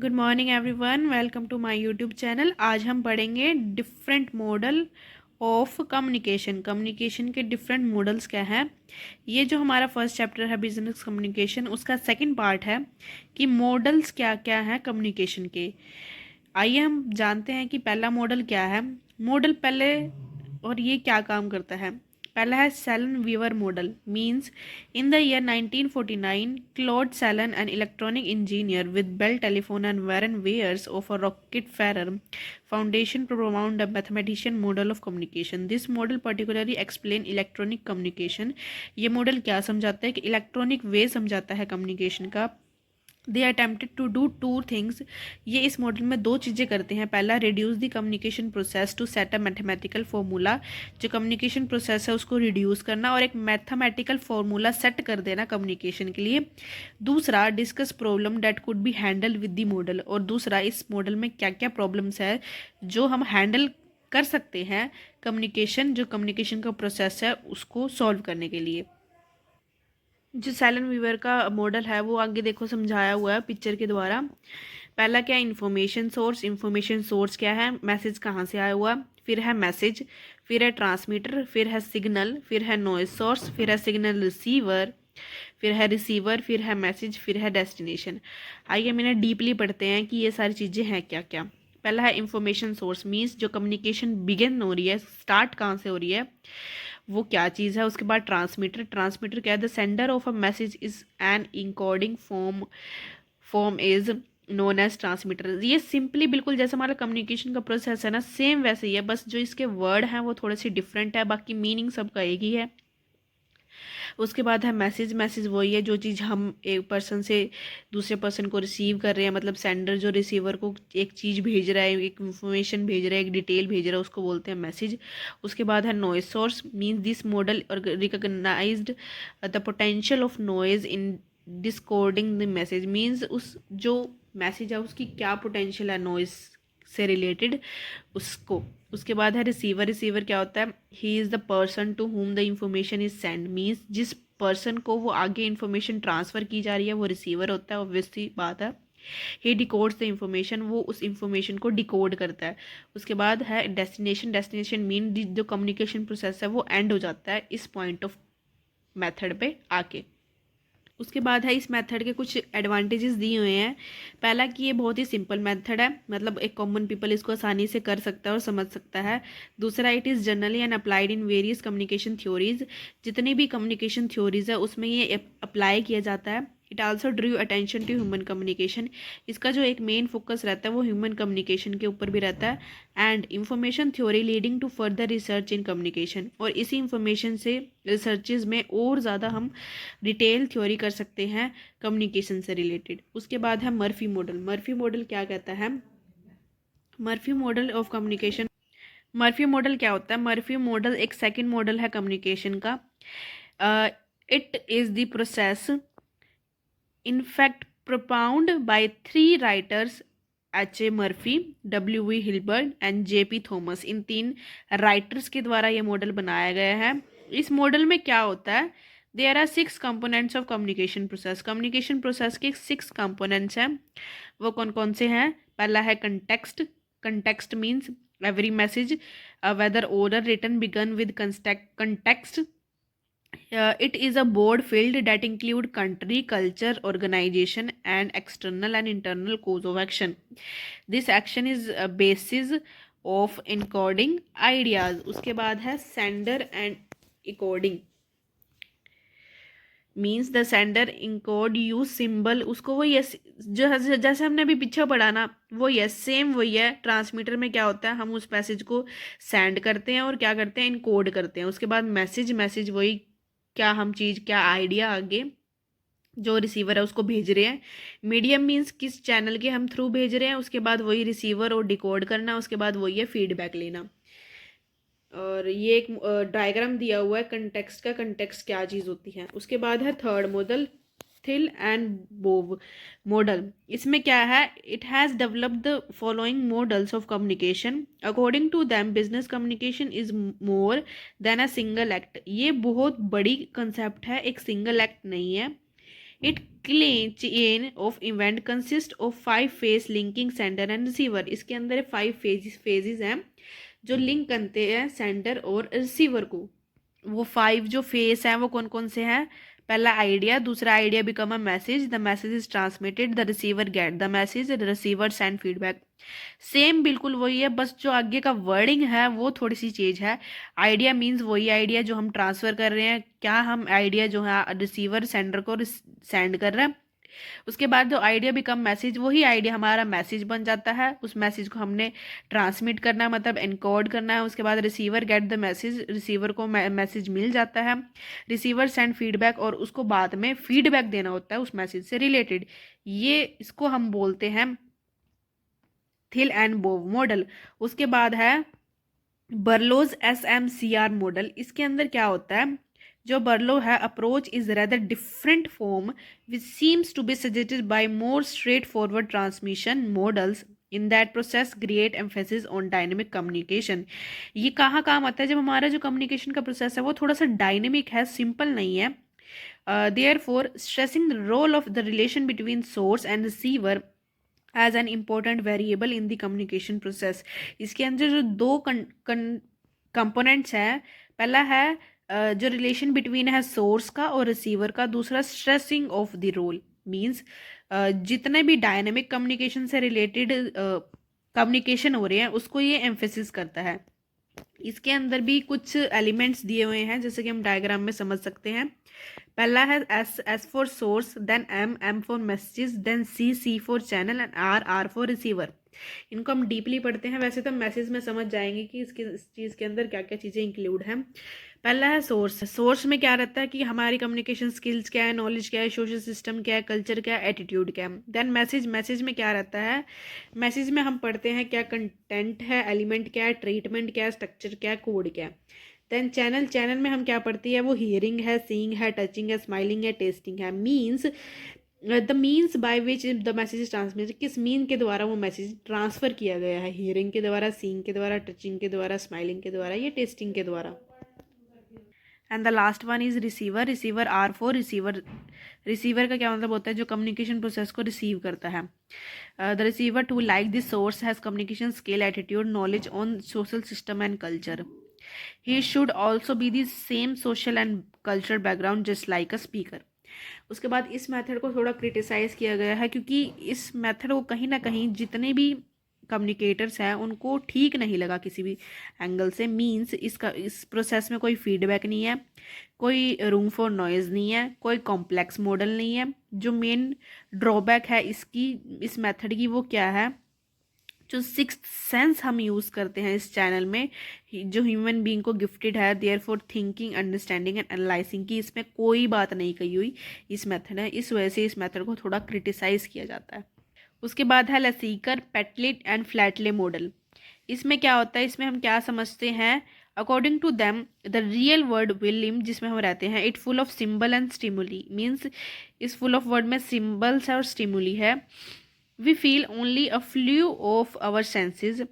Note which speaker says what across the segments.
Speaker 1: Good morning everyone, welcome to my YouTube channel. आज हम पढ़ेंगे different model of communication. Communication के different models क्या है। ये जो हमारा फर्स्ट चैप्टर है बिजनेस कम्युनिकेशन, उसका सेकंड पार्ट है कि मॉडल्स क्या क्या हैं कम्युनिकेशन के। आइए हम जानते हैं कि पहला मॉडल क्या है। मॉडल पहले और ये क्या काम करता है। पहला है Shannon Weaver model. Means in the year 1949 Claude Shannon an electronic engineer with Bell Telephone and Warren Weaver of a Rockefeller foundation propounded a mathematician model of communication. This model particularly explain electronic communication. ये model क्या समझाता है कि electronic वे समझाता है communication का। They attempted to do two things. ये इस मॉडल में दो चीज़ें करते हैं। पहला, reduce the communication process to set a mathematical formula. जो कम्युनिकेशन प्रोसेस है उसको रिड्यूस करना और एक मैथमेटिकल फॉर्मूला सेट कर देना कम्युनिकेशन के लिए। दूसरा, discuss problem that could be handled with the model. और दूसरा, इस मॉडल में क्या क्या प्रॉब्लम्स है जो हम हैंडल कर सकते हैं कम्युनिकेशन, जो कम्युनिकेशन का प्रोसेस है उसको सॉल्व करने के लिए। जो सेलन वीवर का मॉडल है वो आगे देखो समझाया हुआ है पिक्चर के द्वारा। पहला क्या है, इंफॉर्मेशन सोर्स। इंफॉर्मेशन सोर्स क्या है, मैसेज कहाँ से आया हुआ। फिर है मैसेज, फिर है ट्रांसमीटर, फिर है सिग्नल, फिर है नॉइज सोर्स, फिर है सिग्नल रिसीवर, फिर है रिसीवर, फिर है मैसेज, फिर है डेस्टिनेशन। आइए हम इन्हें डीपली पढ़ते हैं कि ये सारी चीज़ें हैं क्या क्या। पहला है इंफॉर्मेशन सोर्स। मीन्स जो कम्युनिकेशन बिगिन हो रही है, स्टार्ट कहाँ से हो रही है, वो क्या चीज़ है। उसके बाद ट्रांसमीटर। ट्रांसमीटर क्या है, the sender of a message is an encoding form is known as transmitter. ये सिंपली बिल्कुल जैसे हमारा कम्युनिकेशन का प्रोसेस है ना, सेम वैसे ही है, बस जो इसके वर्ड हैं वो थोड़े से डिफरेंट है, बाकी मीनिंग सबका एक ही है। उसके बाद है मैसेज। मैसेज वही है जो चीज़ हम एक पर्सन से दूसरे पर्सन को रिसीव कर रहे हैं, मतलब सेंडर जो रिसीवर को एक चीज़ भेज रहा है, एक इंफॉर्मेशन भेज रहा है, एक डिटेल भेज रहा है, उसको बोलते हैं मैसेज। उसके बाद है noise source. Means this model recognised the potential of noise in decoding the message. Means उस जो मैसेज है उसकी क्या पोटेंशियल है नॉइज से रिलेटेड उसको। उसके बाद है रिसीवर। रिसीवर क्या होता है, he is the person to whom the information is send. Means जिस पर्सन को वो आगे इन्फॉर्मेशन ट्रांसफ़र की जा रही है वो रिसीवर होता है, ऑब्वियसली बात है। ही डिकोड्स द इंफॉर्मेशन, वो उस इंफॉर्मेशन को डिकोड करता है। उसके बाद है डेस्टिनेशन। डेस्टिनेशन मीन जो कम्युनिकेशन प्रोसेस है वो एंड हो जाता है इस पॉइंट ऑफ मेथड पे आके। उसके बाद है इस मेथड के कुछ एडवांटेजेस दिए हुए हैं। पहला कि ये बहुत ही सिंपल मेथड है, मतलब एक कॉमन पीपल इसको आसानी से कर सकता है और समझ सकता है। दूसरा, it is generally and applied in various communication theories. जितनी भी कम्युनिकेशन थ्योरीज है उसमें ये अप्लाई किया जाता है। It also drew attention to human communication. इसका जो एक मेन फोकस रहता है वो ह्यूमन कम्युनिकेशन के ऊपर भी रहता है। And information theory leading to further research in communication. और इसी इंफॉर्मेशन से रिसर्चेज में और ज़्यादा हम डिटेल थ्योरी कर सकते हैं कम्युनिकेशन से रिलेटेड। उसके बाद है मर्फी मॉडल। मर्फी मॉडल क्या कहता है, Murphy model of communication. Murphy model क्या होता है, मर्फी मॉडल एक सेकंड मॉडल है कम्युनिकेशन का। It is the process in fact propounded by three writers, H A Murphy, W V Hilbert and J P Thomas. इन तीन writers के द्वारा ये मॉडल बनाया गया है। इस मॉडल में क्या होता है, there are 6 components of communication process. Communication process के 6 कंपोनेंट्स हैं। वो कौन कौन से हैं। पहला है context. Context means every message whether order written begin with context. It is a broad field that include country, culture, organization, and external and internal cause of action. This action is a basis of encoding ideas. उसके बाद है sender and encoding. Means the sender encode use symbol. उसको वो yes, जो जैसे हमने अभी पीछे पढ़ा ना, वो यस सेम वही है। ट्रांसमीटर में क्या होता है, हम उस मैसेज को सेंड करते हैं और क्या करते हैं, इनकोड करते हैं। उसके बाद मैसेज। मैसेज वही, क्या हम चीज़, क्या आइडिया आगे जो रिसीवर है उसको भेज रहे हैं। मीडियम मीन्स किस चैनल के हम थ्रू भेज रहे हैं। उसके बाद वही रिसीवर और डिकोड करना। उसके बाद वही है फीडबैक लेना। और ये एक डायग्राम दिया हुआ है कंटेक्स्ट का, कंटेक्स्ट क्या चीज़ होती है। उसके बाद है third model, Thill and Bovee model. इसमें क्या है, it has developed the following models of communication. According to them business communication is more than a single act. ये बहुत बड़ी कंसेप्ट है, एक सिंगल एक्ट नहीं है। It claim chain of event consist of 5 phase linking sender and receiver. इसके अंदर 5 phases हैं जो लिंक करते हैं सेंडर और रिसीवर को। वो 5 जो फेस हैं वो कौन कौन से हैं? पहला आइडिया, दूसरा idea become a message, the message is transmitted, the receiver get the message, the receiver send feedback. Same बिल्कुल वही है, बस जो आगे का वर्डिंग है वो थोड़ी सी चेंज है। आइडिया मीन्स वही आइडिया जो हम ट्रांसफर कर रहे हैं, क्या हम आइडिया जो है रिसीवर सेंडर को सेंड कर रहे हैं। उसके बाद जो आइडिया बिकम मैसेज, वही आइडिया हमारा मैसेज बन जाता है। उस मैसेज को हमने ट्रांसमिट करना है, मतलब एनकोड करना है। उसके बाद receiver get the message, receiver को मैसेज मिल जाता है। रिसीवर सेंड फीडबैक, और उसको बाद में फीडबैक देना होता है उस मैसेज से रिलेटेड। ये इसको हम बोलते हैं थिल एंड बोव मॉडल। उसके बाद है बर्लोज SMCR मॉडल। इसके अंदर क्या होता है? जो बर्लो है, approach is rather different form which seems to be suggested by more straight forward transmission models in that process great emphasis on dynamic communication. ये कहाँ काम आता है? जब हमारा जो कम्युनिकेशन का प्रोसेस है वो थोड़ा सा डायनेमिक है, सिंपल नहीं है। Therefore stressing the role of the relation between source and receiver as an important variable in the communication process. इसके अंदर जो दो कंपोनेंट्स हैं, पहला है जो रिलेशन बिटवीन है सोर्स का और रिसीवर का, दूसरा stressing of the role means जितने भी डायनेमिक कम्युनिकेशन से रिलेटेड कम्युनिकेशन हो रहे हैं उसको ये एम्फेसिस करता है। इसके अंदर भी कुछ एलिमेंट्स दिए हुए हैं, जैसे कि हम डायग्राम में समझ सकते हैं। पहला है S for source, then M for messages, then C for channel and R for receiver. इनको हम डीपली पढ़ते हैं, वैसे तो मैसेज में समझ जाएंगे कि इस चीज़ के अंदर क्या क्या चीज़ें इंक्लूड हैं। पहला है सोर्स। सोर्स में क्या रहता है कि हमारी कम्युनिकेशन स्किल्स क्या है, नॉलेज क्या है, सोशल सिस्टम क्या है, कल्चर क्या है, एटीट्यूड क्या है। Then message. मैसेज में क्या रहता है? मैसेज में हम पढ़ते हैं क्या कंटेंट है, एलिमेंट क्या है, ट्रीटमेंट क्या है, स्ट्रक्चर क्या है, कोड क्या है। Then channel. चैनल में हम क्या पढ़ती है? वो हियरिंग है, सीइंग है, टचिंग है, स्माइलिंग है, टेस्टिंग है। Means the means by which the message is transmitted, किस मीन के द्वारा वो मैसेज ट्रांसफर किया गया है। हियरिंग के द्वारा, सीइंग के द्वारा, टचिंग के द्वारा, स्माइलिंग के द्वारा, या टेस्टिंग के द्वारा। And the last one is receiver. Receiver R for receiver. Receiver का क्या मतलब होता है? जो कम्युनिकेशन प्रोसेस को रिसीव करता है। The receiver to like this source has communication skill, attitude, knowledge on social system and culture. He should also be the same social and cultural background just like a speaker. उसके बाद इस method को थोड़ा criticise किया गया है, क्योंकि इस मेथड को कहीं ना कहीं जितने भी कम्युनिकेटर्स हैं उनको ठीक नहीं लगा किसी भी एंगल से। मींस इस प्रोसेस में कोई फीडबैक नहीं है, कोई रूम फॉर नॉइज़ नहीं है, कोई कॉम्प्लेक्स मॉडल नहीं है। जो मेन ड्रॉबैक है इस मेथड की वो क्या है? जो सिक्स्थ सेंस हम यूज़ करते हैं इस चैनल में, जो ह्यूमन बीइंग को गिफ्टेड है, there for thinking, understanding and analysing की, इसमें कोई बात नहीं कही हुई इस मेथड है। इस वजह से इस मेथड को थोड़ा क्रिटिसाइज किया जाता है। उसके बाद है लेसीकर, पेटलिट एंड फ्लैटले मॉडल। इसमें क्या होता है? इसमें हम क्या समझते हैं? According to them the real world William जिसमें हम रहते हैं, it full of symbol and stimuli. Means इस फुल ऑफ वर्ड में सिंबल्स है और स्टिमुली है। We feel only a flu of our senses.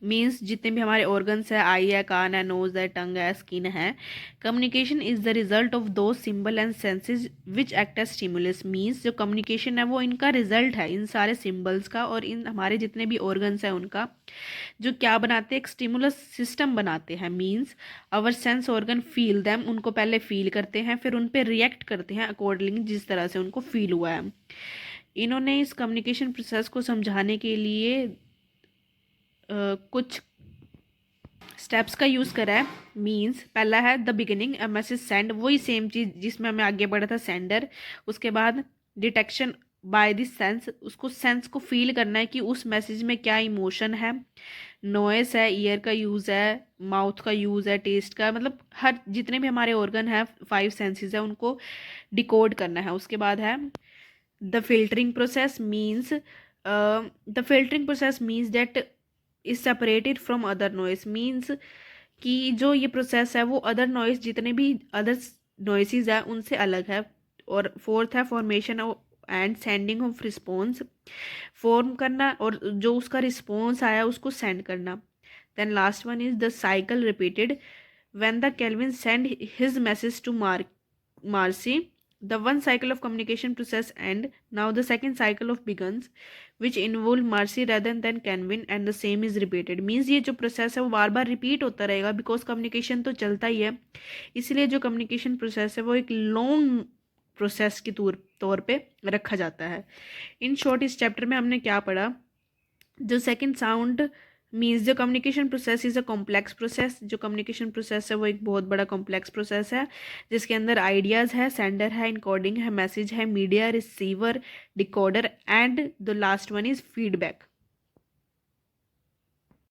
Speaker 1: Means जितने भी हमारे ऑर्गन्स है, आई है, कान है, नोज है, टंग है, स्किन है। Communication is the result of दो symbol and senses which act as stimulus. Means जो कम्युनिकेशन है वो इनका रिजल्ट है, इन सारे सिंबल्स का और इन हमारे जितने भी ऑर्गन्स हैं उनका, जो क्या बनाते हैं? एक स्टिमुलस सिस्टम बनाते हैं। Means our sense organ feel them, उनको पहले फील करते हैं, फिर उन पर रिएक्ट करते हैं अकॉर्डिंग जिस तरह से उनको फील हुआ है। इन्होंने इस कम्युनिकेशन प्रोसेस को समझाने के लिए कुछ स्टेप्स का यूज़ करा है। मीन्स पहला है the beginning, a message send, वही सेम चीज़ जिसमें हमें आगे बढ़ा था, सेंडर। उसके बाद डिटेक्शन बाय द सेंस, उसको सेंस को फील करना है कि उस मैसेज में क्या इमोशन है। नॉइस है, ईयर का यूज़ है, माउथ का यूज़ है, टेस्ट का, मतलब हर जितने भी हमारे ऑर्गन है, 5 सेंसेस है, उनको डिकोड करना है। उसके बाद है the filtering process. Means the filtering process means that is separated from other noise. Means कि जो ये प्रोसेस है वो अदर नॉइस, जितने भी अदर नॉइसेस है उनसे अलग है। और फोर्थ है formation and sending of response, form करना और जो उसका रिस्पॉन्स आया उसको सेंड करना। Then last one is the cycle repeated. When the Kelvin send his message to Marcy, The one cycle of communication process end. Now the second cycle of begins, which involve mercy rather than can win, and the same is repeated. Means ये जो process है वो बार बार repeat होता रहेगा, because communication तो चलता ही है, इसलिए जो कम्युनिकेशन प्रोसेस है वो एक लॉन्ग प्रोसेस के तौर पे रखा जाता है। इन शॉर्ट इस चैप्टर में हमने क्या पढ़ा? जो सेकंड साउंड मीन्स जो communication process is a complex process. जो कम्युनिकेशन प्रोसेस है वो एक बहुत बड़ा कॉम्प्लेक्स प्रोसेस है, जिसके अंदर आइडियाज़ है, सेंडर है, इनकोडिंग है, मैसेज है, media, receiver, decoder, and the last one is feedback.